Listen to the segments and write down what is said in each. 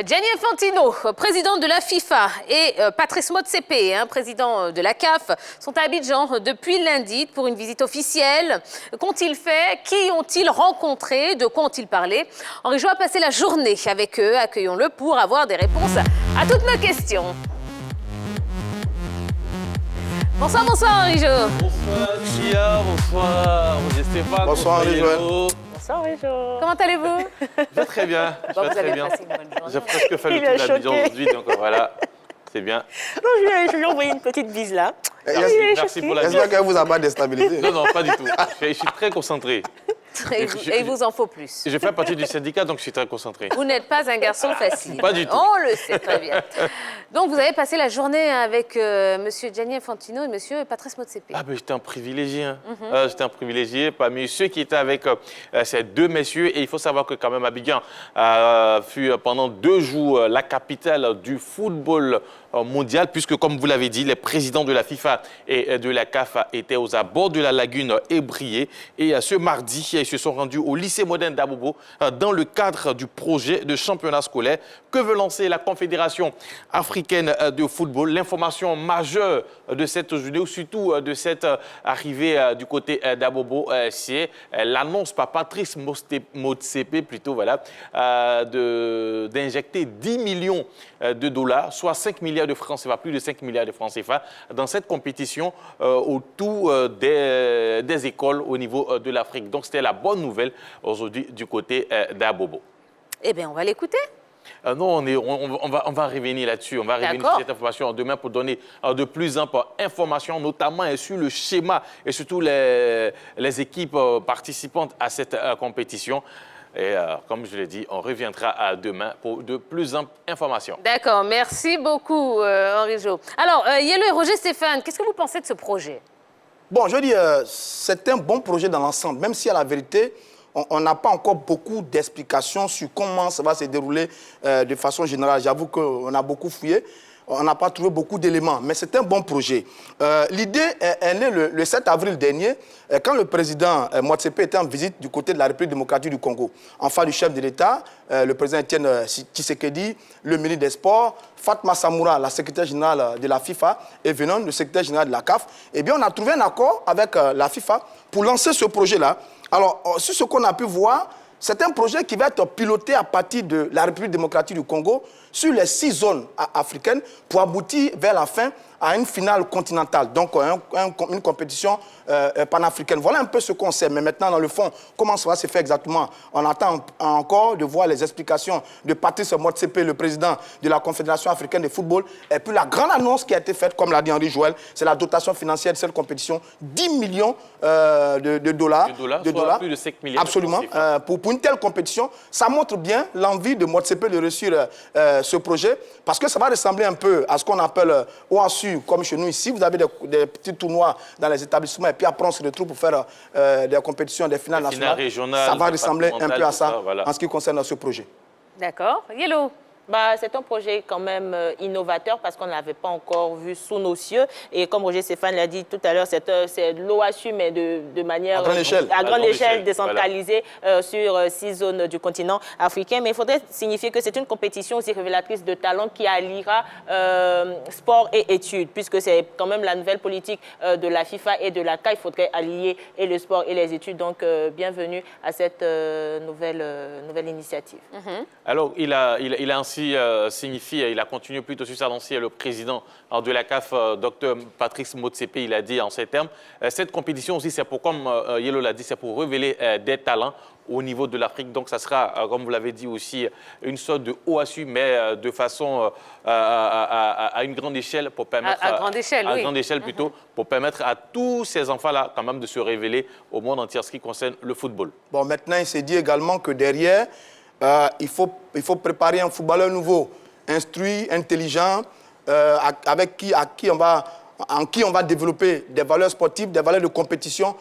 Gianni Infantino, président de la FIFA, et Patrice Motsepe, président de la CAF, sont à Abidjan depuis lundi pour une visite officielle. Qu'ont-ils fait? Qui ont-ils rencontré? De quoi ont-ils parlé? Henri Jo a passé la journée avec eux. Accueillons-le pour avoir des réponses à toutes nos questions. Bonsoir, bonsoir Henri Jo. Bonsoir Chia, bonsoir Roger Stéphane. Bonsoir Henri Jo. Bonsoir Henri Jo. Comment allez-vous? Je vais très bien. Bon, vous avez passé une bonne journée. J'ai presque fait le tour d'Abidjan aujourd'hui, donc voilà, c'est bien. Non, je lui ai envoyé une petite bise là. Merci pour la bise. J'espère qu'elle vous a pas déstabilisé. Non, pas du tout. Je suis très concentré. Et il vous en faut plus. Je fais partie du syndicat, donc je suis très concentré. Vous n'êtes pas un garçon facile. Pas du tout. On le sait très bien. Donc, vous avez passé la journée avec M. Gianni Infantino et M. Patrice Motsepe. Ah ben j'étais un privilégié. J'étais un privilégié parmi ceux qui étaient avec ces deux messieurs. Et il faut savoir que quand même Abidjan fut pendant 2 jours la capitale du football mondial, puisque comme vous l'avez dit, les présidents de la FIFA et de la CAF étaient aux abords de la lagune Ébrié. Et ce mardi, ils se sont rendus au lycée moderne d'Abobo dans le cadre du projet de championnat scolaire que veut lancer la Confédération africaine de football. L'information majeure de cette journée, ou surtout de cette arrivée du côté d'Abobo, c'est l'annonce par Patrice Motsepe, plutôt, voilà, d'injecter 10 millions de dollars, soit 5 milliards de francs CFA, plus de 5 milliards de francs CFA, dans cette compétition autour des écoles au niveau de l'Afrique. Donc, c'était la bonne nouvelle aujourd'hui du côté d'Abobo. Eh bien, on va l'écouter. Non, on va revenir là-dessus. On va revenir sur cette information demain pour donner de plus amples informations, notamment sur le schéma et surtout les équipes participantes à cette compétition. Et comme je l'ai dit, on reviendra demain pour de plus amples informations. D'accord, merci beaucoup Henri Jo. Alors, Yellow et Roger Stéphane, qu'est-ce que vous pensez de ce projet? Bon, je dis, c'est un bon projet dans l'ensemble, même si à la vérité, on n'a pas encore beaucoup d'explications sur comment ça va se dérouler de façon générale. J'avoue qu'on a beaucoup fouillé. On n'a pas trouvé beaucoup d'éléments, mais c'est un bon projet. L'idée est née le 7 avril dernier, quand le président Motsepe était en visite du côté de la République démocratique du Congo. En face du chef de l'État, le président Etienne Tshisekedi, le ministre des Sports, Fatma Samoura, la secrétaire générale de la FIFA, et Venon, le secrétaire général de la CAF. Eh bien, on a trouvé un accord avec la FIFA pour lancer ce projet-là. Alors, sur ce qu'on a pu voir, c'est un projet qui va être piloté à partir de la République démocratique du Congo sur les 6 zones africaines pour aboutir vers la fin à une finale continentale, donc une compétition panafricaine. Voilà un peu ce qu'on sait. Mais maintenant, dans le fond, comment ça va se faire exactement? On attend encore de voir les explications de Patrice Motsepe, le président de la Confédération africaine de football. Et puis la grande annonce qui a été faite, comme l'a dit Henri Joël, c'est la dotation financière de cette compétition, 10 millions de dollars. De dollars, plus de 5 milliards. Absolument. Pour une telle compétition, ça montre bien l'envie de Motsepe de réussir ce projet, parce que ça va ressembler un peu à ce qu'on appelle OASU, comme chez nous ici. Vous avez des petits tournois dans les établissements, et puis après on se retrouve pour faire des compétitions, des finales nationales. Régionales, ça va ressembler un peu à ça, voilà, en ce qui concerne ce projet. D'accord. Yellow? C'est un projet quand même innovateur parce qu'on ne l'avait pas encore vu sous nos cieux. Et comme Roger Stéphane l'a dit tout à l'heure, c'est l'OASU, mais de manière... À grande échelle. Décentralisée, voilà, sur 6 zones du continent africain. Mais il faudrait signifier que c'est une compétition aussi révélatrice de talent qui alliera sport et études, puisque c'est quand même la nouvelle politique de la FIFA et de la CAF. Il faudrait allier et le sport et les études. Donc, bienvenue à cette nouvelle initiative. Alors, il a ainsi signifie, il a continué plutôt sur sa lancée, le président de la CAF, Dr Patrice Motsepe, il a dit en ces termes, cette compétition aussi, c'est pour, comme Yellow l'a dit, c'est pour révéler des talents au niveau de l'Afrique. Donc, ça sera, comme vous l'avez dit aussi, une sorte de OASU, mais de façon à une grande échelle pour permettre... À grande échelle, oui. À grande échelle, plutôt, pour permettre à tous ces enfants-là, quand même, de se révéler au monde entier en ce qui concerne le football. Bon, maintenant, il s'est dit également que derrière, il faut préparer un footballeur nouveau, instruit, intelligent, en qui on va développer des valeurs sportives, des valeurs de compétition.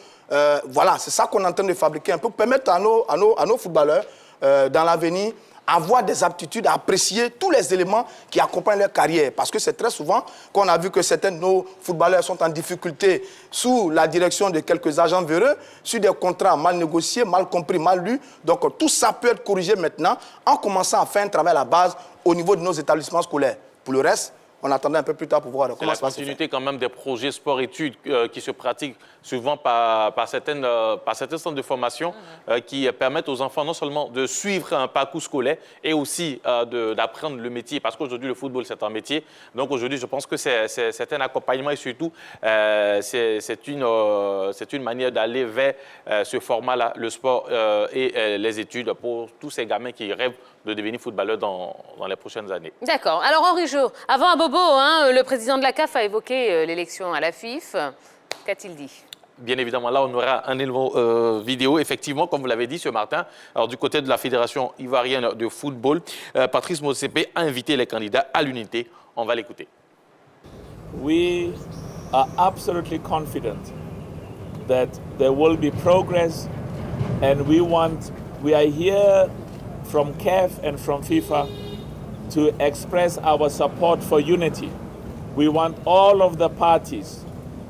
Voilà, c'est ça qu'on est en train de fabriquer un peu pour permettre à nos footballeurs, dans l'avenir, avoir des aptitudes à apprécier tous les éléments qui accompagnent leur carrière. Parce que c'est très souvent qu'on a vu que certains de nos footballeurs sont en difficulté sous la direction de quelques agents véreux, sur des contrats mal négociés, mal compris, mal lus. Donc tout ça peut être corrigé maintenant en commençant à faire un travail à la base au niveau de nos établissements scolaires. Pour le reste, on attendait un peu plus tard pour voir comment ça va se faire. C'est la continuité quand même des projets sport-études qui se pratiquent souvent par certains centres de formation qui permettent aux enfants non seulement de suivre un parcours scolaire et aussi d'apprendre le métier, parce qu'aujourd'hui, le football, c'est un métier. Donc aujourd'hui, je pense que c'est un accompagnement et surtout, c'est une manière d'aller vers ce format-là, le sport et les études pour tous ces gamins qui rêvent de devenir footballeur dans les prochaines années. D'accord. Alors, Henri Jo, avant à Bobo, hein, le président de la CAF a évoqué l'élection à la FIF. Qu'a-t-il dit? Bien évidemment, là, on aura un élément vidéo. Effectivement, comme vous l'avez dit ce matin, alors, du côté de la Fédération ivoirienne de football, Patrice Motsepe a invité les candidats à l'unité. On va l'écouter. We are absolutely confident that there will be progress, and we are here from CAF and from FIFA to express our support for unity. We want all of the parties.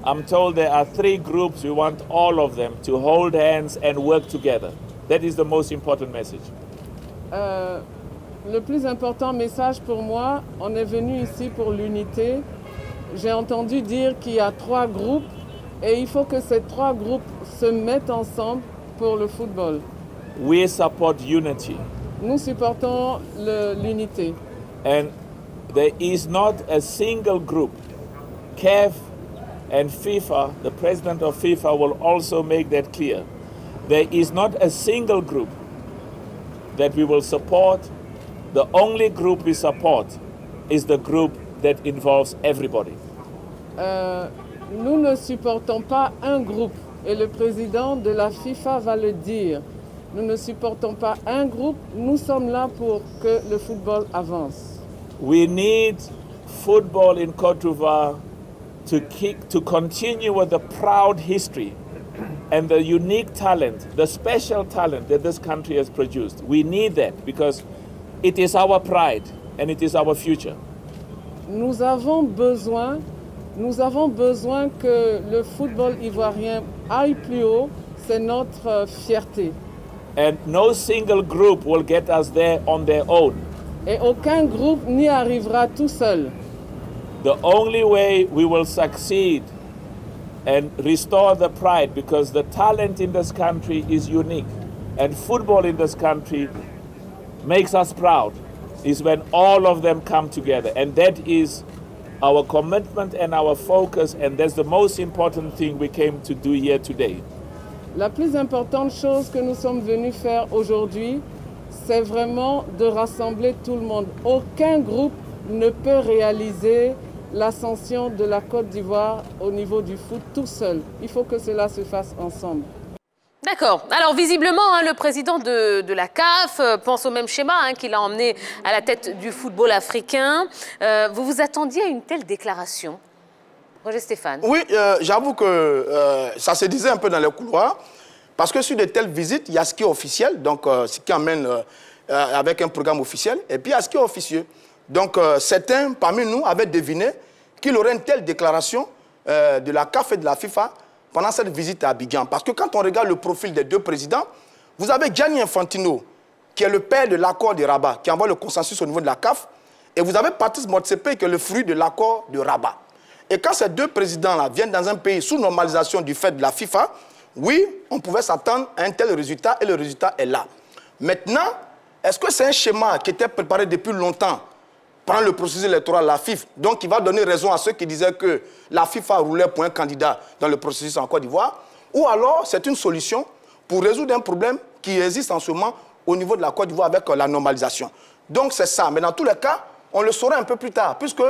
I'm told there are 3 groups. We want all of them to hold hands and work together. That is the most important message. Le plus important message pour moi, on est venu ici pour l'unité. J'ai entendu dire qu'il y a 3 groupes et il faut que ces 3 groupes se mettent ensemble pour le football. We support unity. Nous supportons l'unité. And there is not a single group. CAF and FIFA, the president of FIFA will also make that clear. There is not a single group that we will support. The only group we support is the group that involves everybody. Nous ne supportons pas un groupe et le président de la FIFA va le dire. Nous ne supportons pas un groupe, nous sommes là pour que le football avance. We need football in Côte d'Ivoire to continue with the proud history and the unique talent, the special talent that this country has produced. We need that because it is our pride and it is our future. Nous avons besoin que le football ivoirien aille plus haut, c'est notre fierté. And no single group will get us there on their own. Et aucun groupe n'y arrivera tout seul. The only way we will succeed and restore the pride, because the talent in this country is unique and football in this country makes us proud, is when all of them come together. And that is our commitment and our focus, and that's the most important thing we came to do here today. La plus importante chose que nous sommes venus faire aujourd'hui, c'est vraiment de rassembler tout le monde. Aucun groupe ne peut réaliser l'ascension de la Côte d'Ivoire au niveau du foot tout seul. Il faut que cela se fasse ensemble. D'accord. Alors, visiblement, hein, le président de la CAF pense au même schéma qu'il a emmené à la tête du football africain. Vous vous attendiez à une telle déclaration? Roger Stéphane. Oui, j'avoue que ça se disait un peu dans les couloirs, parce que sur de telles visites, il y a ce qui est officiel, donc ce qui emmène avec un programme officiel, et puis il y a ce qui est officieux. Donc certains parmi nous avaient deviné qu'il y aurait une telle déclaration de la CAF et de la FIFA pendant cette visite à Abidjan. Parce que quand on regarde le profil des 2 présidents, vous avez Gianni Infantino, qui est le père de l'accord de Rabat, qui envoie le consensus au niveau de la CAF, et vous avez Patrice Motsepe, qui est le fruit de l'accord de Rabat. Et quand ces 2 présidents-là viennent dans un pays sous normalisation du fait de la FIFA, oui, on pouvait s'attendre à un tel résultat, et le résultat est là. Maintenant, est-ce que c'est un schéma qui était préparé depuis longtemps par le processus électoral de la FIFA, donc qui va donner raison à ceux qui disaient que la FIFA roulait pour un candidat dans le processus en Côte d'Ivoire, ou alors c'est une solution pour résoudre un problème qui existe en ce moment au niveau de la Côte d'Ivoire avec la normalisation. Donc c'est ça. Mais dans tous les cas, on le saura un peu plus tard, puisque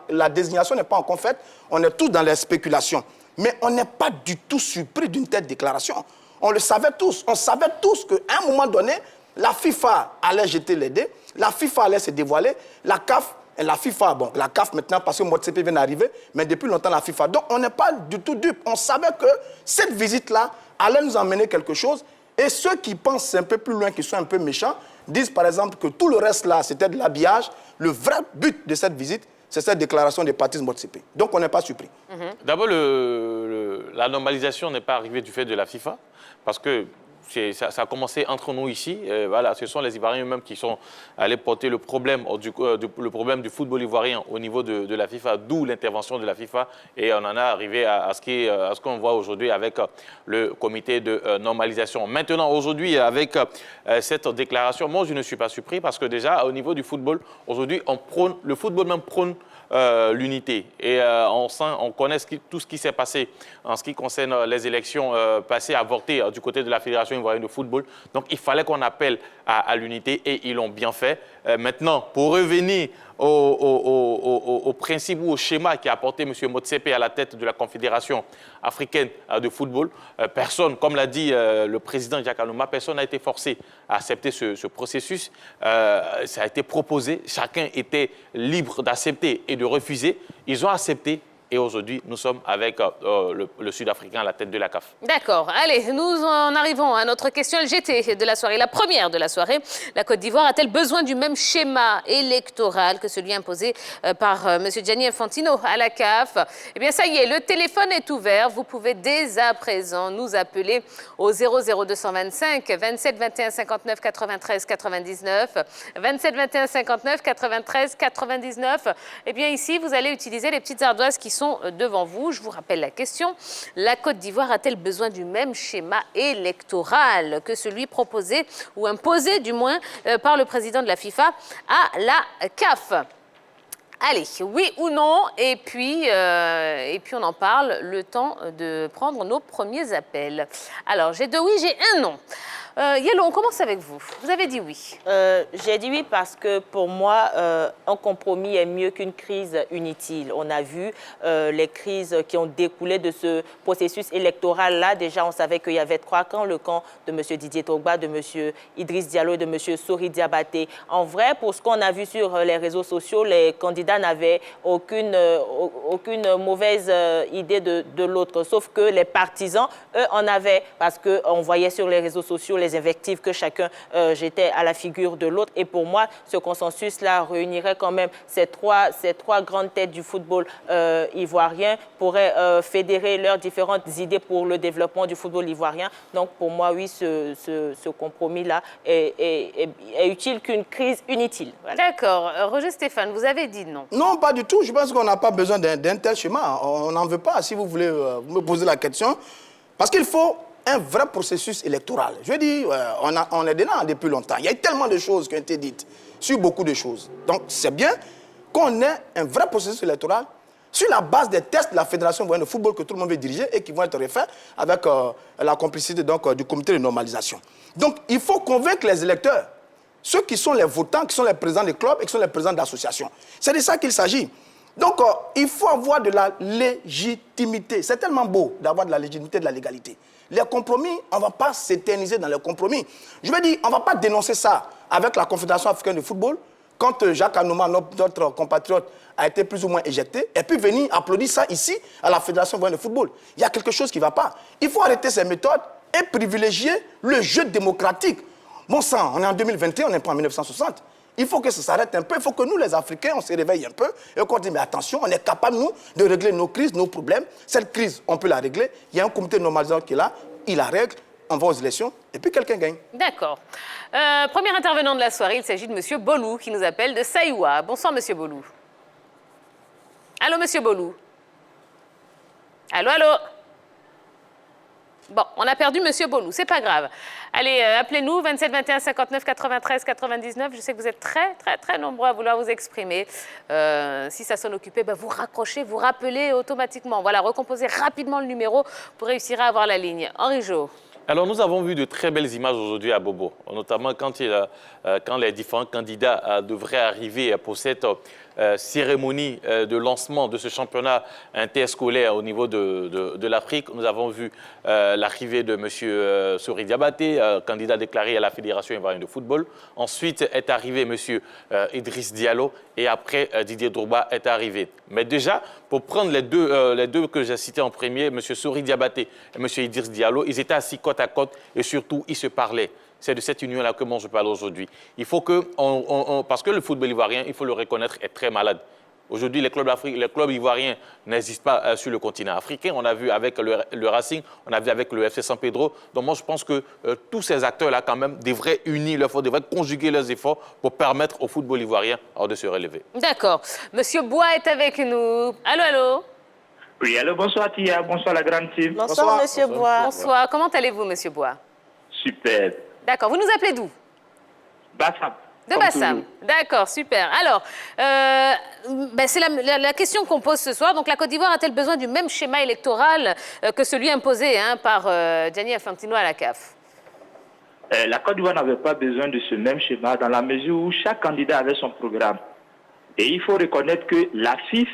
la désignation n'est pas encore faite, on est tous dans les spéculations. Mais on n'est pas du tout surpris d'une telle déclaration. On le savait tous. On savait tous qu'à un moment donné, la FIFA allait jeter les dés, la FIFA allait se dévoiler, la CAF et la FIFA, bon, la CAF maintenant parce que Motsepe vient d'arriver, mais depuis longtemps la FIFA. Donc on n'est pas du tout dupe. On savait que cette visite-là allait nous emmener quelque chose. Et ceux qui pensent un peu plus loin, qui sont un peu méchants, disent par exemple que tout le reste là, c'était de l'habillage. Le vrai but de cette visite, c'est cette déclaration de Patrice Motsepe. Donc on n'est pas surpris. D'abord, la normalisation n'est pas arrivée du fait de la FIFA, parce que ça a commencé entre nous ici. Voilà, ce sont les Ivoiriens eux-mêmes qui sont allés porter le problème du football ivoirien au niveau de la FIFA, d'où l'intervention de la FIFA. Et on en a arrivé à ce qu'on voit aujourd'hui avec le comité de normalisation. Maintenant, aujourd'hui, avec cette déclaration, moi, je ne suis pas surpris parce que déjà, au niveau du football, aujourd'hui, le football même prône l'unité. Et on connaît tout ce qui s'est passé en ce qui concerne les élections passées, avortées du côté de la Fédération ivoirienne de football. Donc, il fallait qu'on appelle à l'unité et ils l'ont bien fait. Maintenant, pour revenir au principe ou au schéma qui a apporté M. Motsepe à la tête de la Confédération africaine de football, personne, comme l'a dit le président Jacques Anouma, personne n'a été forcé à accepter ce processus. Ça a été proposé, chacun était libre d'accepter et de refuser. Ils ont accepté. Et aujourd'hui, nous sommes avec le Sud-Africain à la tête de la CAF. D'accord. Allez, nous en arrivons à notre question LGT de la soirée, la première de la soirée. La Côte d'Ivoire a-t-elle besoin du même schéma électoral que celui imposé par M. Gianni Infantino à la CAF? Eh bien, ça y est, le téléphone est ouvert. Vous pouvez dès à présent nous appeler au 00225 27 21 59 93 99. 27 21 59 93 99. Eh bien, ici, vous allez utiliser les petites ardoises qui sont devant vous. Je vous rappelle la question. La Côte d'Ivoire a-t-elle besoin du même schéma électoral que celui proposé ou imposé du moins par le président de la FIFA à la CAF? Allez, oui ou non, et puis on en parle, le temps de prendre nos premiers appels. Alors, j'ai deux oui, j'ai un non. Yellow, on commence avec vous. Vous avez dit oui. J'ai dit oui parce que pour moi, un compromis est mieux qu'une crise inutile. On a vu les crises qui ont découlé de ce processus électoral-là. Déjà, on savait qu'il y avait trois camps, le camp de M. Didier Drogba, de M. Idriss Diallo et de M. Sori Diabaté. En vrai, pour ce qu'on a vu sur les réseaux sociaux, les candidats n'avaient aucune mauvaise idée de l'autre, sauf que les partisans, eux, en avaient, parce qu'on voyait sur les réseaux sociaux les invectives que chacun jetait à la figure de l'autre. Et pour moi, ce consensus-là réunirait quand même ces trois grandes têtes du football ivoirien, pourraient fédérer leurs différentes idées pour le développement du football ivoirien. Donc pour moi, oui, ce compromis-là est utile qu'une crise inutile. Voilà. D'accord. Roger Stéphane, vous avez dit non. Non, pas du tout. Je pense qu'on n'a pas besoin d'un tel schéma. On n'en veut pas, si vous voulez me poser la question. Parce qu'il faut un vrai processus électoral. Je dis, on est dedans depuis longtemps. Il y a tellement de choses qui ont été dites sur beaucoup de choses. Donc, c'est bien qu'on ait un vrai processus électoral sur la base des tests de la Fédération ivoirienne de football que tout le monde veut diriger et qui vont être refaits avec la complicité du comité de normalisation. Donc, il faut convaincre les électeurs, ceux qui sont les votants, qui sont les présidents des clubs et qui sont les présidents d'associations. C'est de ça qu'il s'agit. Donc, il faut avoir de la légitimité. C'est tellement beau d'avoir de la légitimité, de la légalité. Les compromis, on ne va pas s'éterniser dans les compromis. Je veux dire, on ne va pas dénoncer ça avec la Confédération africaine de football, quand Jacques Anouma, notre compatriote, a été plus ou moins éjecté, et puis venir applaudir ça ici, à la Fédération ivoirienne de football. Il y a quelque chose qui ne va pas. Il faut arrêter ces méthodes et privilégier le jeu démocratique. Bon sang, on est en 2021, on n'est pas en 1960. Il faut que ça s'arrête un peu. Il faut que nous, les Africains, on se réveille un peu et qu'on dise, mais attention, on est capable, nous, de régler nos crises, nos problèmes. Cette crise, on peut la régler. Il y a un comité de normalisation qui est là, il la règle, on va aux élections et puis quelqu'un gagne. D'accord. Premier intervenant de la soirée, il s'agit de M. Bolou qui nous appelle de Saïwa. Bonsoir, M. Bolou. Allô, M. Bolou. Allô, allô. Bon, on a perdu M. Bolou, c'est pas grave. Allez, appelez-nous, 27 21 59 93 99. Je sais que vous êtes très nombreux à vouloir vous exprimer. Si ça sonne occupé, ben vous raccrochez, vous rappelez automatiquement. Voilà, recomposez rapidement le numéro pour réussir à avoir la ligne. Henri Jo. Alors, nous avons vu de très belles images aujourd'hui à Bobo, notamment quand les différents candidats devraient arriver pour cette cérémonie de lancement de ce championnat interscolaire au niveau de l'Afrique. Nous avons vu l'arrivée de M. Sori Diabaté, candidat déclaré à la Fédération ivoirienne de football. Ensuite est arrivé M. Idriss Diallo et après Didier Drogba est arrivé. Mais déjà, pour prendre les deux que j'ai cités en premier, M. Sori Diabaté et M. Idriss Diallo, ils étaient assis côte à côte et surtout, ils se parlaient. C'est de cette union-là que moi je parle aujourd'hui. Il faut que, parce que le football ivoirien, il faut le reconnaître, est très malade. Aujourd'hui, les clubs ivoiriens n'existent pas sur le continent africain. On a vu avec le Racing, on a vu avec le FC San Pedro. Donc moi, je pense que tous ces acteurs-là, quand même, devraient unir leurs efforts, devraient conjuguer leurs efforts pour permettre au football ivoirien de se relever. D'accord. Monsieur Bois est avec nous. Allô, allô? Oui, allô, bonsoir Tia, bonsoir la grande team. Bonsoir, monsieur Bois. Bonsoir. Comment allez-vous, monsieur Bois? Super. D'accord. Vous nous appelez d'où? Bassam. De Bassam. D'accord, super. Alors, c'est la question qu'on pose ce soir. Donc, la Côte d'Ivoire a-t-elle besoin du même schéma électoral que celui imposé par Gianni Infantino à la CAF? La Côte d'Ivoire n'avait pas besoin de ce même schéma dans la mesure où chaque candidat avait son programme. Et il faut reconnaître que la FIF,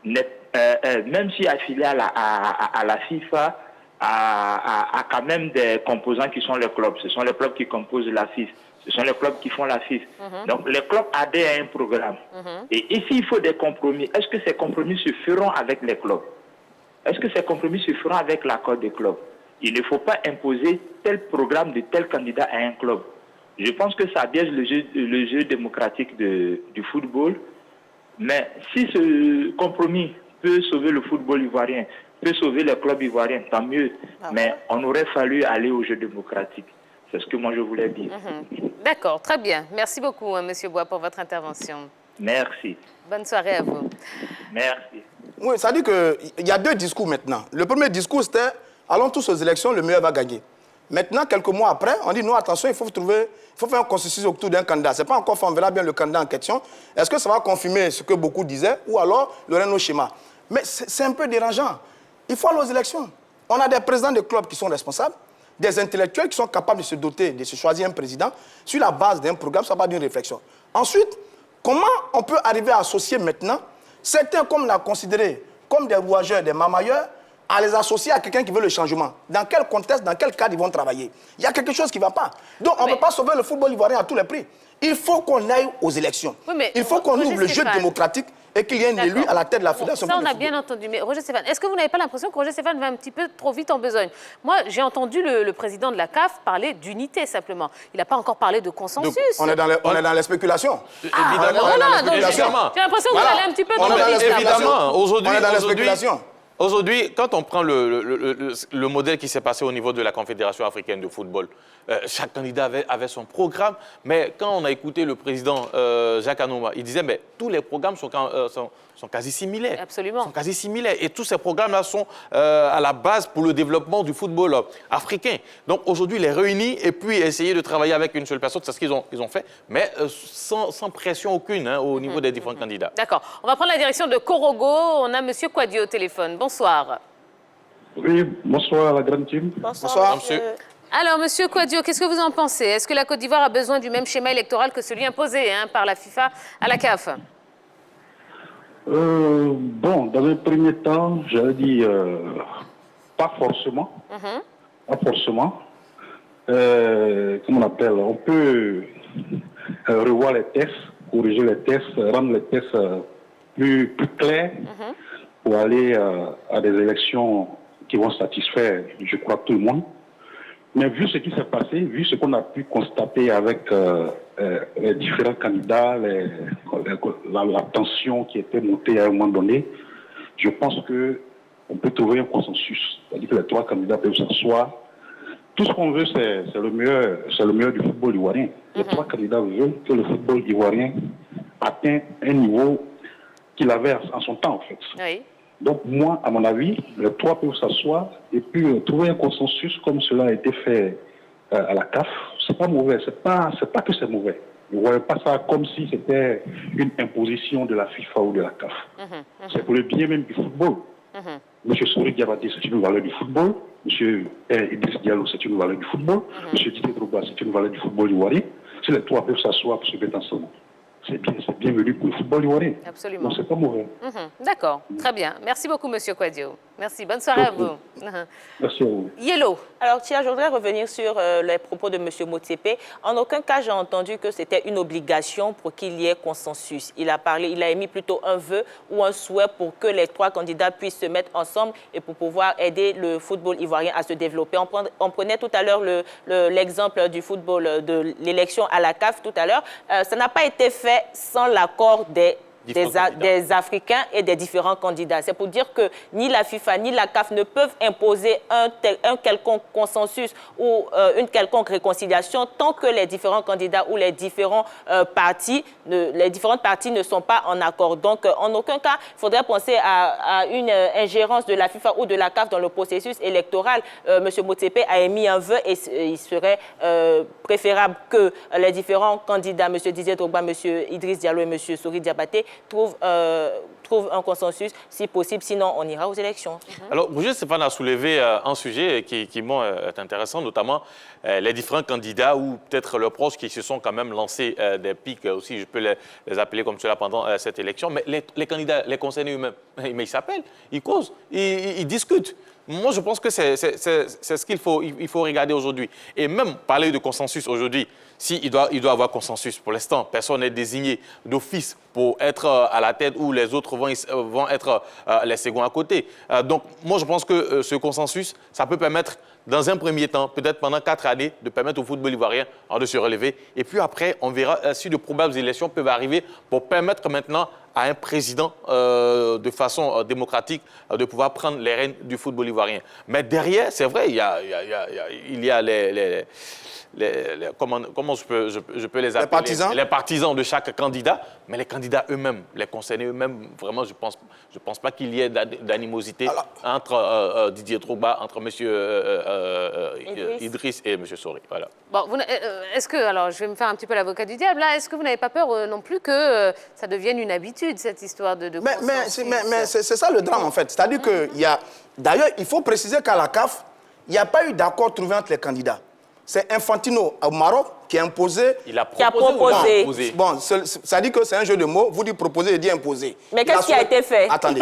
même si affiliée à la FIFA, a quand même des composants qui sont les clubs. Ce sont les clubs qui composent la FIF. Ce sont les clubs qui font la FIF. Donc, les clubs adhèrent à un programme. Et ici, il faut des compromis. Est-ce que ces compromis se feront avec les clubs? Est-ce que ces compromis se feront avec l'accord des clubs? Il ne faut pas imposer tel programme de tel candidat à un club. Je pense que ça biaise le jeu démocratique du football. Mais si ce compromis peut sauver le football ivoirien, peut sauver les clubs ivoiriens, tant mieux. Mais on aurait fallu aller au jeu démocratique. C'est ce que moi je voulais dire. D'accord, très bien. Merci beaucoup, monsieur Bois, pour votre intervention. Merci. Bonne soirée à vous. Merci. Oui, ça dit qu'il y a deux discours maintenant. Le premier discours, c'était « Allons tous aux élections, le meilleur va gagner ». Maintenant, quelques mois après, on dit « Non, attention, il faut faire un consensus autour d'un candidat ». Ce n'est pas encore fait, on verra bien le candidat en question. Est-ce que ça va confirmer ce que beaucoup disaient ou alors il y aura un autre schéma? Mais c'est un peu dérangeant. Il faut aller aux élections. On a des présidents de clubs qui sont responsables, des intellectuels qui sont capables de se doter, de se choisir un président sur la base d'un programme, ça va d'une réflexion. Ensuite, comment on peut arriver à associer maintenant certains, comme on a considéré, comme des rouageurs, des mamailleurs, à les associer à quelqu'un qui veut le changement? Dans quel contexte, dans quel cadre ils vont travailler? Il y a quelque chose qui ne va pas. Donc, on ne peut pas sauver le football ivoirien à tous les prix. Il faut qu'on aille aux élections. Oui, il faut qu'on ouvre le jeu démocratique et qu'il y ait un élu à la tête de la fédération. Ça, on a bien entendu. Mais Roger Stéphane, est-ce que vous n'avez pas l'impression que Roger Stéphane va un petit peu trop vite en besogne? Moi, j'ai entendu le président de la CAF parler d'unité, simplement. Il n'a pas encore parlé de consensus. Donc, on est dans les spéculations. Évidemment. J'ai l'impression que vous allez un petit peu trop vite. Évidemment. On est dans les spéculations. Aujourd'hui, quand on prend le modèle qui s'est passé au niveau de la Confédération africaine de football, chaque candidat avait son programme, mais quand on a écouté le président Jacques Anouma, il disait mais tous les programmes sont quasi similaires. Absolument. Sont quasi similaires. Et tous ces programmes-là sont à la base pour le développement du football africain. Donc aujourd'hui, les réunir et puis essayer de travailler avec une seule personne, c'est ce qu'ils ont fait, mais sans pression aucune au niveau des différents candidats. D'accord. On va prendre la direction de Korogo. On a M. Kouadio au téléphone. Bonsoir. Oui, bonsoir à la grande team. Bonsoir, monsieur. Alors, monsieur Kouadio, qu'est-ce que vous en pensez? Est-ce que la Côte d'Ivoire a besoin du même schéma électoral que celui imposé par la FIFA à la CAF? Bon, dans un premier temps, j'allais dire pas forcément. Pas forcément. Comment on appelle? On peut revoir les tests, corriger les tests, rendre les tests plus clairs pour aller à des élections qui vont satisfaire, je crois, tout le monde. Mais vu ce qui s'est passé, vu ce qu'on a pu constater avec les différents candidats, la tension qui était montée à un moment donné, je pense qu'on peut trouver un consensus. C'est-à-dire que les trois candidats peuvent s'asseoir. Tout ce qu'on veut, c'est le meilleur du football ivoirien. Les trois candidats veulent que le football ivoirien atteigne un niveau qu'il avait en son temps, en fait. Oui. Donc moi, à mon avis, les trois peuvent s'asseoir et puis trouver un consensus comme cela a été fait à la CAF. C'est pas mauvais, c'est pas que c'est mauvais. Ne voyez pas ça comme si c'était une imposition de la FIFA ou de la CAF. C'est pour le bien même du football. Monsieur Souri Diabaté, c'est une valeur du football. Monsieur Idriss Diallo, c'est une valeur du football. Monsieur Didier Drogba, c'est une valeur du football ivoirien. Si les trois peuvent s'asseoir pour se mettre ensemble, c'est bienvenu pour le football ivoirien. Absolument. Donc c'est pas mauvais. D'accord, très bien. Merci beaucoup, monsieur Kouadio. Merci, bonne soirée à vous. Merci à vous. Yellow. Alors, Tia, je voudrais revenir sur les propos de M. Motsepe. En aucun cas, j'ai entendu que c'était une obligation pour qu'il y ait consensus. Il a émis plutôt un vœu ou un souhait pour que les trois candidats puissent se mettre ensemble et pour pouvoir aider le football ivoirien à se développer. On prenait tout à l'heure l'exemple du football, de l'élection à la CAF tout à l'heure. Ça n'a pas été fait sans l'accord des des Africains et des différents candidats. C'est pour dire que ni la FIFA ni la CAF ne peuvent imposer un quelconque consensus ou une quelconque réconciliation tant que les différents candidats ou les différentes parties ne sont pas en accord. Donc, en aucun cas, il faudrait penser à une ingérence de la FIFA ou de la CAF dans le processus électoral. M. Motsepe a émis un vœu et il serait préférable que les différents candidats, M. Didier Drogba, M. Idriss Diallo et M. Sori Diabaté, trouvent un consensus si possible, sinon on ira aux élections. Alors, Roger Stéphane a soulevé un sujet qui est intéressant, notamment les différents candidats ou peut-être leurs proches qui se sont quand même lancés des pics aussi, je peux les appeler comme cela pendant cette élection, mais les candidats, les concernés eux-mêmes, mais ils s'appellent, ils causent, ils discutent. Moi, je pense que c'est ce qu'il faut regarder aujourd'hui. Et même parler de consensus aujourd'hui, il doit y avoir consensus. Pour l'instant, personne n'est désigné d'office pour être à la tête ou les autres vont être les seconds à côté. Donc, moi, je pense que ce consensus, ça peut permettre, dans un premier temps, peut-être pendant 4 années, de permettre au football ivoirien de se relever. Et puis après, on verra si de probables élections peuvent arriver pour permettre maintenant à un président de façon démocratique de pouvoir prendre les rênes du football ivoirien. Mais derrière, c'est vrai, il y a comment je peux les appeler, les partisans de chaque candidat, mais les candidats eux-mêmes, les concernés eux-mêmes, vraiment, je pense pas qu'il y ait d'animosité entre Didier Drogba, entre M. Idriss et M. Sori. Voilà. Bon, est-ce que, alors je vais me faire un petit peu l'avocat du diable, là, est-ce que vous n'avez pas peur non plus que ça devienne une habitude, cette histoire de Mais c'est ça le drame, en fait. C'est-à-dire qu'il y a... D'ailleurs, il faut préciser qu'à la CAF, il n'y a pas eu d'accord trouvé entre les candidats. C'est Infantino au Maroc qui a imposé... Il a proposé. Bon, ça dit que c'est un jeu de mots. Vous dites proposer, il dit imposer. Mais qu'est-ce qui a été fait? Attendez.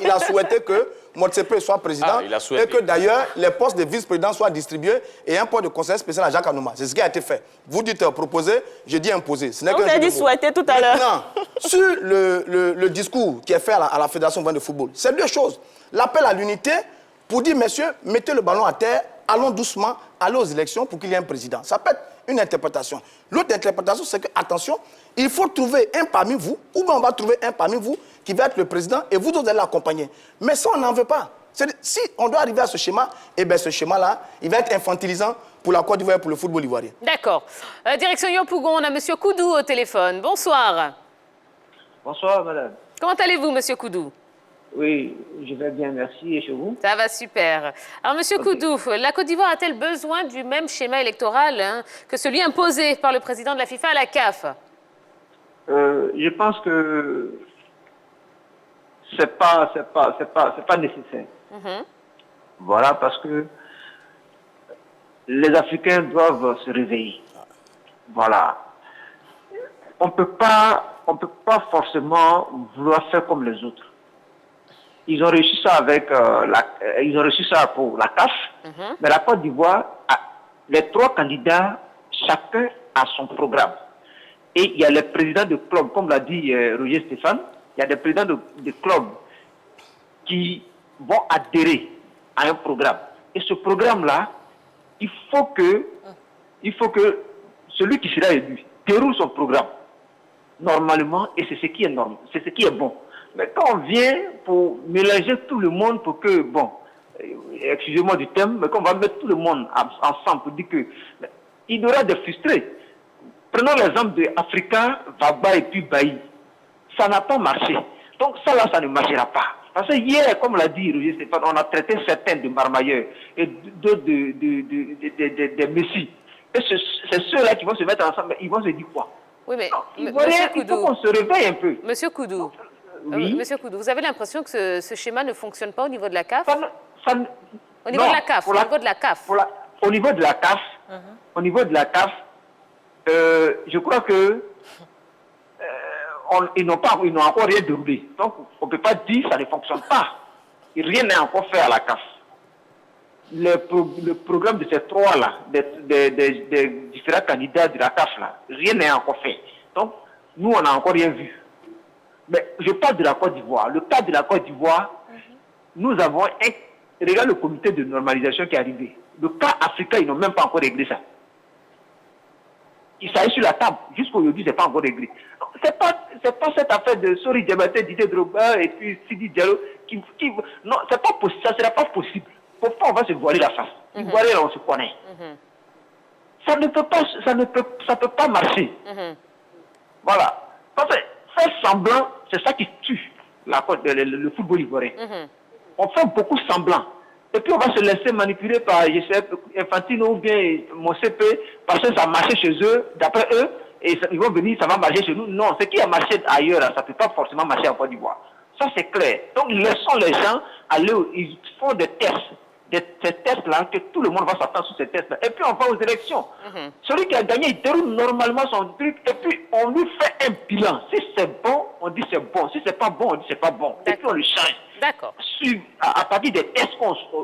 Il a souhaité que Motsepe soit président et que d'ailleurs les postes de vice-président soient distribués et un poste de conseiller spécial à Jacques Anouma. C'est ce qui a été fait. Vous dites proposer, je dis imposer. Ce n'est qu'un jeu de mots. Vous avez dit souhaiter tout à l'heure. Maintenant, sur le discours qui est fait à la Fédération de football, c'est 2 choses. L'appel à l'unité pour dire, messieurs, mettez le ballon à terre, allons doucement, allons aux élections pour qu'il y ait un président. Ça peut être une interprétation. L'autre interprétation, c'est que, attention, il faut trouver un parmi vous, ou bien on va trouver un parmi vous qui va être le président et vous autres allez l'accompagner. Mais ça, on n'en veut pas. Si on doit arriver à ce schéma, eh bien ce schéma-là, il va être infantilisant pour la Côte d'Ivoire et pour le football ivoirien. D'accord. Direction Yopougon, on a M. Koudou au téléphone. Bonsoir. Bonsoir, madame. Comment allez-vous, M. Koudou? Oui, je vais bien, merci. Et chez vous? Ça va super. Alors, M. Koudou, la Côte d'Ivoire a-t-elle besoin du même schéma électoral que celui imposé par le président de la FIFA à la CAF? Je pense que c'est pas nécessaire. Voilà, parce que les Africains doivent se réveiller. Voilà. On peut pas forcément vouloir faire comme les autres. Ils ont réussi ça pour la CAF, mais la Côte d'Ivoire, les 3 candidats, chacun a son programme. Et il y a les présidents de clubs, comme l'a dit Roger Stéphane, il y a des présidents de clubs qui vont adhérer à un programme. Et ce programme-là, il faut que celui qui sera élu déroule son programme normalement, et c'est ce qui est normal, c'est ce qui est bon. Mais quand on vient pour mélanger tout le monde pour que, bon, excusez-moi du thème, mais quand on va mettre tout le monde ensemble pour dire que il y aura des frustrés. Prenons l'exemple de Africa, Vaba et puis Bailly. Ça n'a pas marché. Donc ça là, ça ne marchera pas. Parce que hier, comme l'a dit Roger Stéphane, on a traité certains de marmailleurs et d'autres de Messi. Et c'est ceux-là qui vont se mettre ensemble, ils vont se dire quoi? Oui, mais il faut qu'on se réveille un peu. Monsieur Koudou, oui. Monsieur Koudou, vous avez l'impression que ce schéma ne fonctionne pas au niveau de la CAF? Au niveau non, de la CAF, au niveau de la CAF. Au niveau de la CAF, au niveau de la CAF, je crois que ils n'ont encore rien déroulé. Donc, on ne peut pas dire que ça ne fonctionne pas. Rien n'est encore fait à la CAF. Le programme de ces 3-là, des différents candidats de la CAF, là, rien n'est encore fait. Donc, nous, on n'a encore rien vu. Mais je parle de la Côte d'Ivoire. Le cas de la Côte d'Ivoire, nous avons regarde le comité de normalisation qui est arrivé. Le cas africain, ils n'ont même pas encore réglé ça. Ça est sur la table. Jusqu'aujourd'hui, ce n'est pas encore réglé. c'est pas cette affaire de Sori Diabaté, Didier Drogba et puis Sidi Diallo non, c'est pas possible, ça sera pas possible. Pourquoi on va se voiler la face? Voiler là, on se connaît. Ça ne peut pas marcher. Voilà. Parce que faire semblant, c'est ça qui tue le football ivoirien. On fait beaucoup semblant. Et puis on va se laisser manipuler par, je sais, Infantino ou bien mon CP, parce que ça marche chez eux, d'après eux, et ils vont venir, ça va marcher chez nous. Non, ce qui a marché ailleurs, ça ne peut pas forcément marcher en Côte d'Ivoire. Ça, c'est clair. Donc, laissons les gens aller, ils font des tests. Ces tests-là, que tout le monde va s'attendre sur ces tests-là. Et puis, on va aux élections. Celui qui a gagné, il déroule normalement son truc. Et puis, on lui fait un bilan. Si c'est bon, on dit c'est bon. Si c'est pas bon, on dit c'est pas bon. Et puis, on le change. D'accord. À partir des tests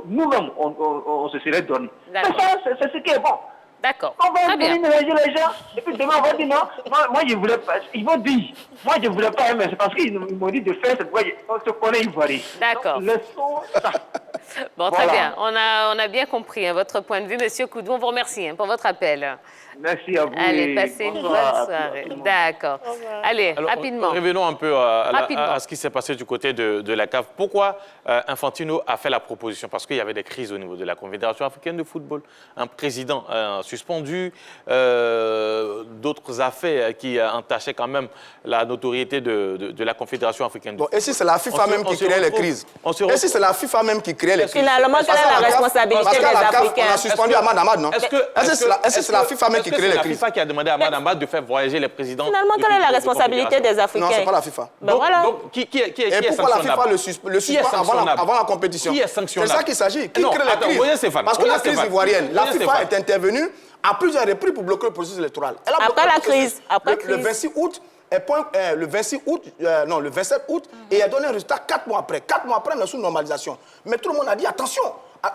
nous-mêmes, on se serait donné. C'est ça, c'est ce qui est bon. D'accord. On va venir mélanger les gens. Et puis demain, on va dire non, moi je voulais pas. Ils vont dire, moi je voulais pas, mais c'est parce qu'ils m'ont dit de faire, on se connaît ivoirien. D'accord. Laissons ça. Bon, très bien. On a bien compris votre point de vue, Monsieur Koudou. On vous remercie pour votre appel. Merci à vous. Allez, passez une bonne soirée. D'accord. Allez, alors, rapidement. Revenons un peu à ce qui s'est passé du côté de la CAF. Pourquoi Infantino a fait la proposition? Parce qu'il y avait des crises au niveau de la Confédération africaine de football. Un président suspendu, d'autres affaires qui entachaient quand même la notoriété de la Confédération africaine de football. Et si c'est la FIFA même qui crée les crises? Et si c'est la FIFA même qui crée les crises? Finalement, quelle est la responsabilité des Africains? On a suspendu Ahmad Ahmad, non? Est-ce que c'est la FIFA même qui crée les crises? C'est la FIFA qui a demandé à Ahmad Ahmad de faire voyager les présidents. Finalement, quelle est la responsabilité des Africains? Non, c'est pas la FIFA. Ben voilà. Donc, qui est Et pourquoi la FIFA le suspend avant la compétition? Qui est sanctionnable? C'est ça qu'il s'agit. Qui crée les crises? Parce que la crise ivoirienne, la FIFA est intervenue à plusieurs reprises pour bloquer le processus électoral. Après la crise. Le 26 août, le 27 août, et elle a donné un résultat 4 mois après. 4 mois après, on est sous normalisation. Mais tout le monde a dit, attention,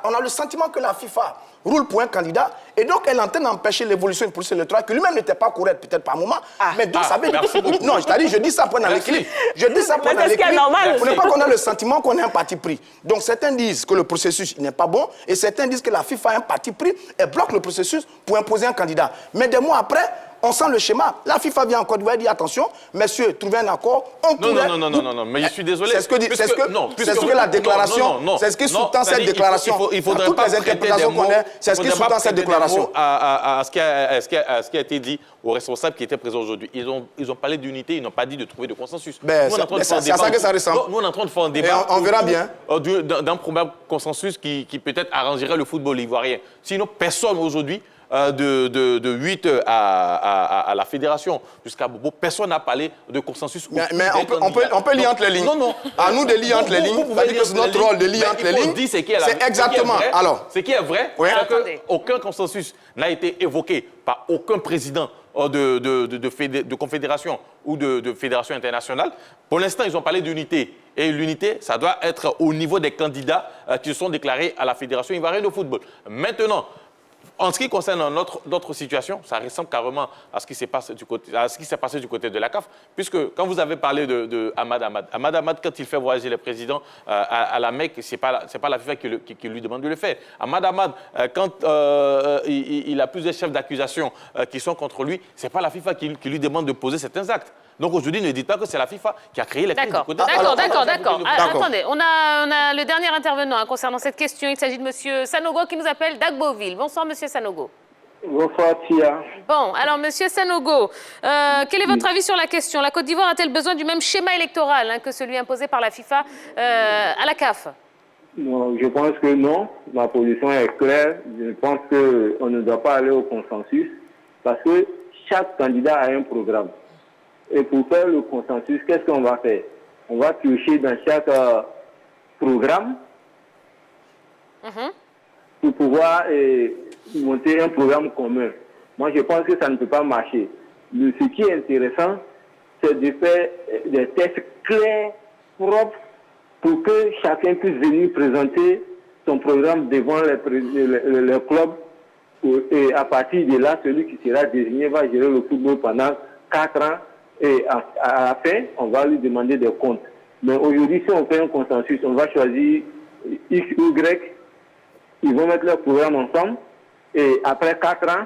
on a le sentiment que la FIFA roule pour un candidat, et donc elle est en train d'empêcher l'évolution du processus électoral, qui lui-même n'était pas correct peut-être par moment, mais donc ça veut dire... Non, je dis ça pour dans l'équilibre. Je dis ça pour dans l'équilibre, pour ne pas qu'on ait le sentiment qu'on est un parti pris. Donc certains disent que le processus n'est pas bon, et certains disent que la FIFA est un parti pris, et bloque le processus pour imposer un candidat. Mais des mois après, on sent le schéma. La FIFA vient en Côte d'Ivoire et dit attention, messieurs, trouvez un accord. Non, mais je suis désolé. C'est ce que la déclaration, c'est ce qui sous-tend cette déclaration. Il faudrait pas les interprétations qu'on a, c'est ce qui sous-tend cette déclaration. À ce qui a été dit aux responsables qui étaient présents aujourd'hui. Ils ont parlé d'unité, ils n'ont pas dit de trouver de consensus. C'est à ça que ça ressemble. Nous, on est en train de faire un débat. On verra bien. D'un probable consensus qui peut-être arrangerait le football ivoirien. Sinon, personne aujourd'hui, de 8 à la fédération jusqu'à Bobo, personne n'a parlé de consensus. Mais on peut lire entre les lignes. Non. À nous de lire entre les lignes. C'est notre rôle de lire entre les lignes. C'est exactement. Alors, ce qui est vrai, c'est qu'aucun consensus n'a été évoqué par aucun président de confédération ou de fédération internationale. Pour l'instant, ils ont parlé d'unité. Et l'unité, ça doit être au niveau des candidats qui se sont déclarés à la Fédération ivoirienne de football. Maintenant, en ce qui concerne notre situation, ça ressemble carrément à ce qui s'est passé du côté de la CAF, puisque quand vous avez parlé de Ahmad Ahmad, quand il fait voyager les présidents à la Mecque, c'est pas la FIFA qui lui demande de le faire. Ahmad Ahmad, quand il a plusieurs chefs d'accusation qui sont contre lui, c'est pas la FIFA qui lui demande de poser certains actes. Donc aujourd'hui, ne dites pas que c'est la FIFA qui a créé les crises du côté. D'accord. Attendez, on a le dernier intervenant concernant cette question. Il s'agit de M. Sanogo qui nous appelle d'Agboville. Bonsoir, M. Sanogo. Bonsoir, Tia. Bon, alors, M. Sanogo, quel est votre avis sur la question? La Côte d'Ivoire a-t-elle besoin du même schéma électoral que celui imposé par la FIFA à la CAF? Non, je pense que non. Ma position est claire. Je pense qu'on ne doit pas aller au consensus parce que chaque candidat a un programme. Et pour faire le consensus, qu'est-ce qu'on va faire? On va piocher dans chaque programme pour pouvoir monter un programme commun. Moi, je pense que ça ne peut pas marcher. Ce qui est intéressant, c'est de faire des tests clairs, propres, pour que chacun puisse venir présenter son programme devant le club. Et à partir de là, celui qui sera désigné va gérer le football pendant 4 ans. Et à la fin, on va lui demander des comptes. Mais aujourd'hui, si on fait un consensus, on va choisir X ou Y. Ils vont mettre leur programme ensemble. Et après 4 ans,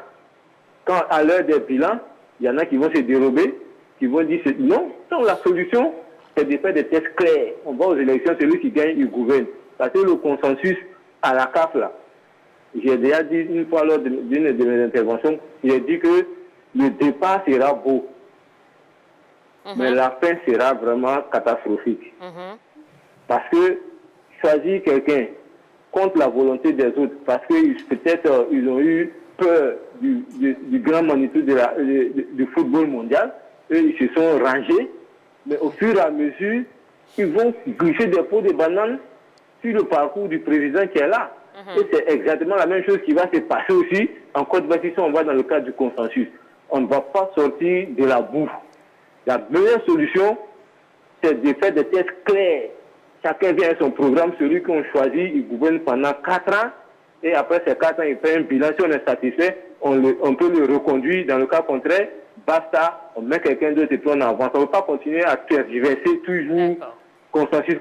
quand à l'heure des bilans, il y en a qui vont se dérober. qui vont dire non. Donc la solution, c'est de faire des tests clairs. On va aux élections, celui qui gagne, il gouverne. Parce que le consensus à la CAF, là, j'ai déjà dit une fois lors d'une de mes interventions, j'ai dit que le départ sera beau, mais la fin sera vraiment catastrophique. Parce que choisir quelqu'un contre la volonté des autres, parce que peut-être ils ont eu peur du grand magnitude du football mondial, eux ils se sont rangés, mais au fur et à mesure, ils vont griffer des pots de bananes sur le parcours du président qui est là. Et c'est exactement la même chose qui va se passer aussi en Côte d'Ivoire si on va dans le cadre du consensus. On ne va pas sortir de la boue. La meilleure solution, c'est de faire des tests clairs. Chacun vient avec son programme, celui qu'on choisit, il gouverne pendant 4 ans, et après ces 4 ans, il fait un bilan. Si on est satisfait, on peut le reconduire. Dans le cas contraire, basta, on met quelqu'un d'autre et puis on avance. On ne veut pas continuer à tergiverser toujours consensus.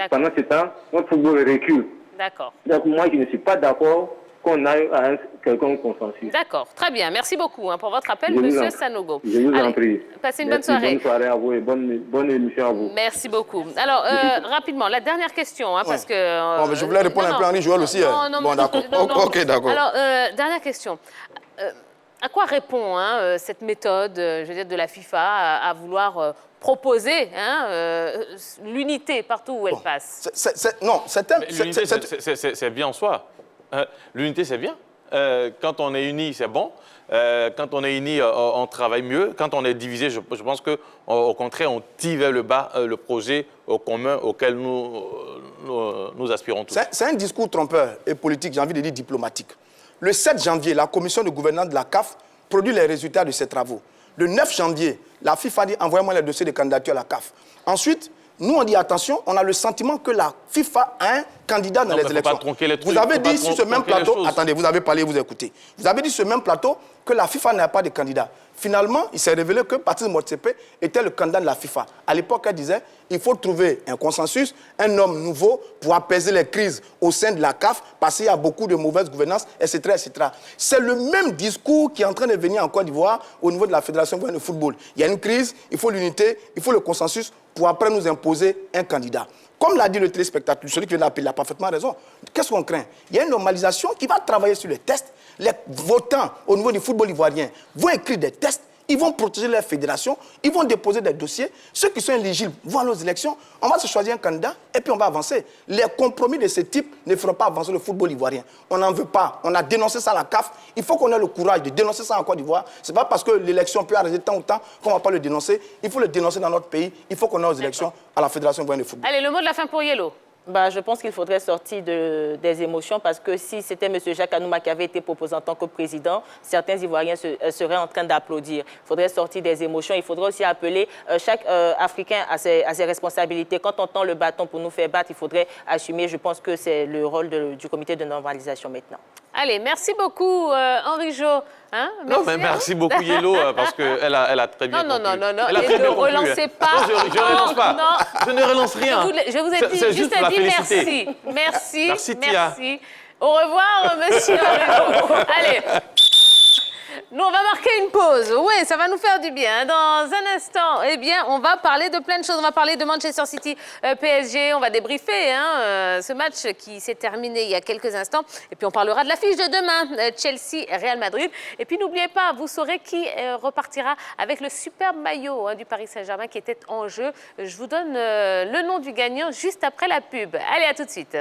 Pendant ce temps, notre football recule. D'accord. Donc moi, je ne suis pas d'accord qu'on aille à quelqu'un consensus. D'accord, très bien. Merci beaucoup pour votre appel, Monsieur Sanogo. Je vous en prie. Passez une bonne soirée. Bonne soirée à vous et bonne émission à vous. Merci beaucoup. Alors, rapidement, la dernière question, parce que... Bon, mais je voulais répondre un peu à Henri Joël aussi. Non, d'accord. Ok, d'accord. Alors, dernière question. À quoi répond cette méthode, je veux dire, de la FIFA à vouloir proposer l'unité partout où elle passe? L'unité, c'est bien en soi. L'unité, c'est bien. Quand on est unis, c'est bon. Quand on est unis, on travaille mieux. Quand on est divisé, je pense qu'au contraire, on tire vers le bas le projet commun auquel nous aspirons tous. C'est un discours trompeur et politique, j'ai envie de dire diplomatique. Le 7 janvier, la commission de gouvernance de la CAF produit les résultats de ses travaux. Le 9 janvier, la FIFA dit « envoyez-moi les dossiers de candidature à la CAF ». Ensuite, nous, on dit attention, on a le sentiment que la FIFA a un candidat dans les élections. Vous avez dit sur ce même plateau, attendez, vous avez parlé, vous écoutez. Vous avez dit sur ce même plateau que la FIFA n'a pas de candidat. Finalement, il s'est révélé que Patrice Motsepe était le candidat de la FIFA. À l'époque, elle disait il faut trouver un consensus, un homme nouveau pour apaiser les crises au sein de la CAF, parce qu'il y a beaucoup de mauvaise gouvernance, etc. etc. C'est le même discours qui est en train de venir en Côte d'Ivoire au niveau de la Fédération de football. Il y a une crise, il faut l'unité, il faut le consensus pour après nous imposer un candidat. Comme l'a dit le téléspectateur, celui qui vient d'appeler, il a parfaitement raison. Qu'est-ce qu'on craint? Il y a une normalisation qui va travailler sur les tests. Les votants au niveau du football ivoirien vont écrire des tests, ils vont protéger leur fédération, ils vont déposer des dossiers. Ceux qui sont éligibles vont aux élections, on va se choisir un candidat et puis on va avancer. Les compromis de ce type ne feront pas avancer le football ivoirien. On n'en veut pas. On a dénoncé ça à la CAF. Il faut qu'on ait le courage de dénoncer ça en Côte d'Ivoire. Ce n'est pas parce que l'élection peut arrêter tant ou tant qu'on ne va pas le dénoncer. Il faut le dénoncer dans notre pays. Il faut qu'on ait aux élections à la Fédération ivoirienne de football. Allez, le mot de la fin pour Yellow. Je pense qu'il faudrait sortir des émotions parce que si c'était M. Jacques Anouma qui avait été proposé en tant que président, certains Ivoiriens seraient en train d'applaudir. Il faudrait sortir des émotions. Il faudrait aussi appeler chaque Africain à ses responsabilités. Quand on tend le bâton pour nous faire battre, il faudrait assumer. Je pense que c'est le rôle du comité de normalisation maintenant. Allez, merci beaucoup, Henri Jo. Non, mais merci beaucoup, Yellow, parce qu'elle a très bien conclu. Non. Et ne relancez pas. Non, je ne relance pas. Je ne relance rien. Je vous ai dit, juste merci. Merci, Tia. Au revoir, monsieur Henri Jo. Allez. Nous, on va marquer une pause. Oui, ça va nous faire du bien. Dans un instant, on va parler de plein de choses. On va parler de Manchester City PSG. On va débriefer ce match qui s'est terminé il y a quelques instants. Et puis, on parlera de l'affiche de demain, Chelsea-Real Madrid. Et puis, n'oubliez pas, vous saurez qui repartira avec le superbe maillot du Paris Saint-Germain qui était en jeu. Je vous donne le nom du gagnant juste après la pub. Allez, à tout de suite.